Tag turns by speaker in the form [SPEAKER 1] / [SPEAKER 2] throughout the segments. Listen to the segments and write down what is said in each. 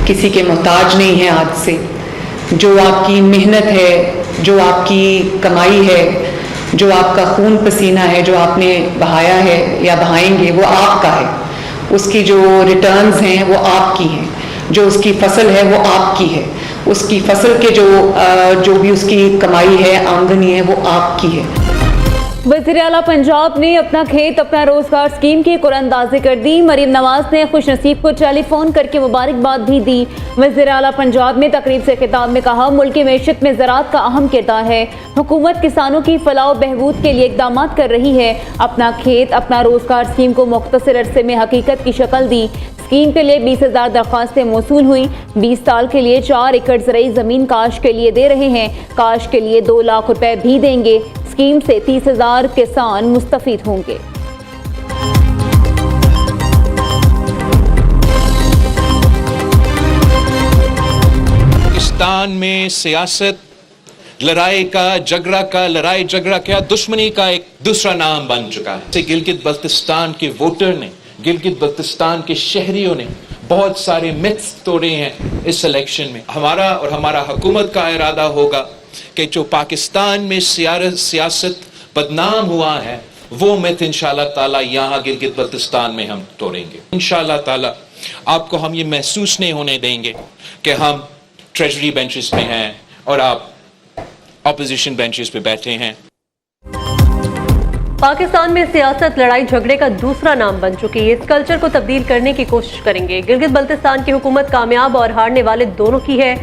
[SPEAKER 1] किसी के मोहताज नहीं हैं आज से। जो आपकी मेहनत है, जो आपकी कमाई है, जो आपका खून पसीना है, जो आपने बहाया है या बहाएंगे, वो आपका है। उसकी जो रिटर्न्स हैं वो आपकी हैं, जो उसकी फसल है वो आपकी है, उसकी फसल के जो भी उसकी कमाई है, आमदनी है, वो आपकी है।
[SPEAKER 2] वज़ीर आला पंजाब ने अपना खेत अपना रोजगार स्कीम की कुरानंदाजी कर दी। मरीम नवाज ने खुश नसीब को टेलीफोन करके मुबारकबाद भी दी। वज़ीर आला पंजाब ने तकरीब से खिताब में कहा, मुल्क की मैशत में ज़राअत का अहम किरदार है। हुकूमत किसानों की फलाह व बहबूद के लिए इक़दाम कर रही है। अपना खेत अपना रोजगार स्कीम को मुख्तसर अरसे में हकीकत की शक्ल दी। स्कीम के लिए 20,000 दरख्वास्तें मौसूल हुई। 20 साल के लिए 4 एकड़ ज़रई ज़मीन काश के लिए दे रहे हैं। काश के लिए 2 लाख रुपए भी देंगे। स्कीम से 30,000 किसान मुस्तफीद होंगे।
[SPEAKER 3] पाकिस्तान में सियासत लड़ाई झगड़ा क्या दुश्मनी का एक दूसरा नाम बन चुका है। गिलगित बल्तिस्तान के वोटर ने, गिलगित बल्तिस्तान के शहरियों ने बहुत सारे मिथ्स तोड़े हैं इस इलेक्शन में। हमारा और हमारा हुकूमत का इरादा होगा कि जो पाकिस्तान में सियासत बदनाम हुआ है वो मिथ इंशाल्लाह ताला यहाँ गिलगित बल्तिस्तान में हम तोड़ेंगे। इंशाल्लाह ताला आपको हम ये महसूस नहीं होने देंगे कि हम ट्रेजरी बेंचेस पे हैं और आप ऑपोजिशन बेंचेस पे बैठे हैं।
[SPEAKER 4] पाकिस्तान में सियासत लड़ाई झगड़े का दूसरा नाम बन चुकी है। इस कल्चर को तब्दील करने की कोशिश करेंगे। गिलगित बल्तिस्तान की हुकूमत कामयाब और हारने वाले दोनों की है।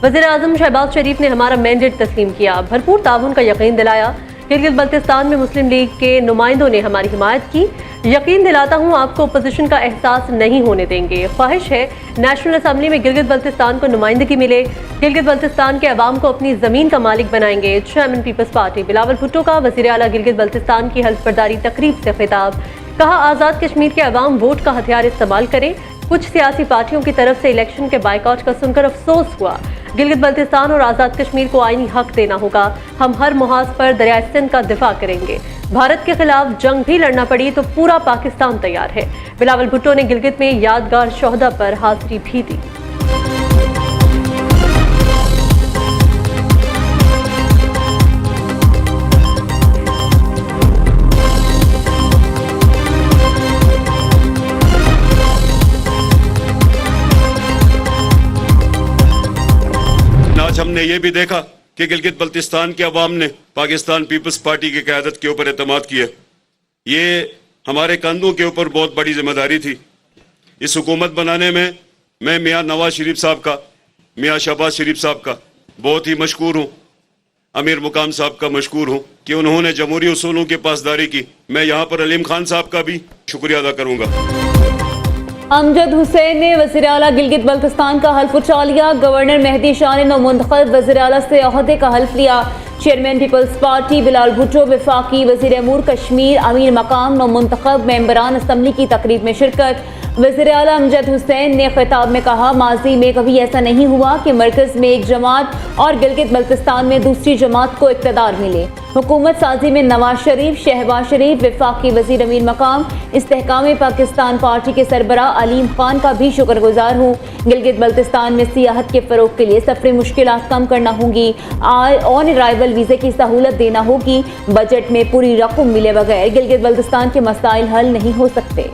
[SPEAKER 4] वज़ीर आज़म शहबाज शरीफ ने हमारा मैंडेट तस्लीम किया, भरपूर ताउन का यकीन दिलाया। गिलगित बल्तिस्तान में मुस्लिम लीग के नुमाइंदों ने हमारी हिमायत की। यकीन दिलाता हूँ आपको अपोजिशन का एहसास नहीं होने देंगे। ख्वाहिश है नेशनल असम्बली में गिलगित बल्तिस्तान को नुमाइंदगी मिले। गिलगित बल्तिस्तान के अवाम को अपनी ज़मीन का मालिक बनाएंगे। चेयरमैन पीपल्स पार्टी बिलावल भुट्टो का वज़ीर आला गिलगित बल्तिस्तान की हल्फ बर्दारी तकरीब से खिताब। कहा, आज़ाद कश्मीर के अवाम वोट का हथियार इस्तेमाल करें। कुछ सियासी पार्टियों की तरफ से इलेक्शन के बाइकआउट का सुनकर अफसोस हुआ। गिलगित बल्तिस्तान और आज़ाद कश्मीर को आईनी हक देना होगा। हम हर मुहाज पर दरिया सिंध का दिफा करेंगे। भारत के खिलाफ जंग भी लड़ना पड़ी तो पूरा पाकिस्तान तैयार है। बिलावल भुट्टो ने गिलगित में यादगार शोहदा पर हाजिरी भी दी।
[SPEAKER 5] आज हमने ये भी देखा कि गिलगित बल्तिस्तान के अवाम ने पाकिस्तान पीपल्स पार्टी की क़यादत के ऊपर एतमाद किया। ये हमारे कंधों के ऊपर बहुत बड़ी जिम्मेदारी थी। इस हुकूमत बनाने में मैं मियाँ नवाज शरीफ साहब का, मियाँ शहबाज शरीफ साहब का बहुत ही मशकूर हूँ। अमीर मुकाम साहब का मशकूर हूँ कि उन्होंने जमहूरी उसूलों की पासदारी की। मैं यहाँ पर अलीम खान साहब का भी शुक्रिया अदा करूँगा।
[SPEAKER 2] अमजद हुसैन ने वज़ीर आला गिलगित बल्तिस्तान का हल्फ उठा लिया। गवर्नर मेहदी शाह ने नौमुंतखब वज़ीर आला से ओहदे का हल्फ लिया। चेयरमैन पीपल्स पार्टी बिलावल भुट्टो, वफाकी वज़ीर अमूर कश्मीर अमीर मकाम नौमुंतखब मेंबरान असम्बली की तकरीब में शिरकत। वज़ीर आला अमजद हुसैन ने खिताब में कहा, माजी में कभी ऐसा नहीं हुआ कि मरकज़ में एक जमात और गिलगित बल्तिस्तान में दूसरी जमात को इक़्तिदार मिले। हुकूमत साजी में नवाज शरीफ, शहबाज शरीफ, वफाकी वज़ीर अमीर मकाम इस्तेहकाम पाकिस्तान पार्टी के सरबरा अलीम खान का भी शुक्रगुजार हूँ। गिलगित बल्तिस्तान में सियाहत के फ़रोग़ के लिए सफ़री मुश्किलात कम करना होंगी। ऑन अराइवल वीज़े की सहूलत देना होगी। बजट में पूरी रकम मिले बगैर गिलगित बल्तिस्तान के मसाइल हल नहीं हो सकते।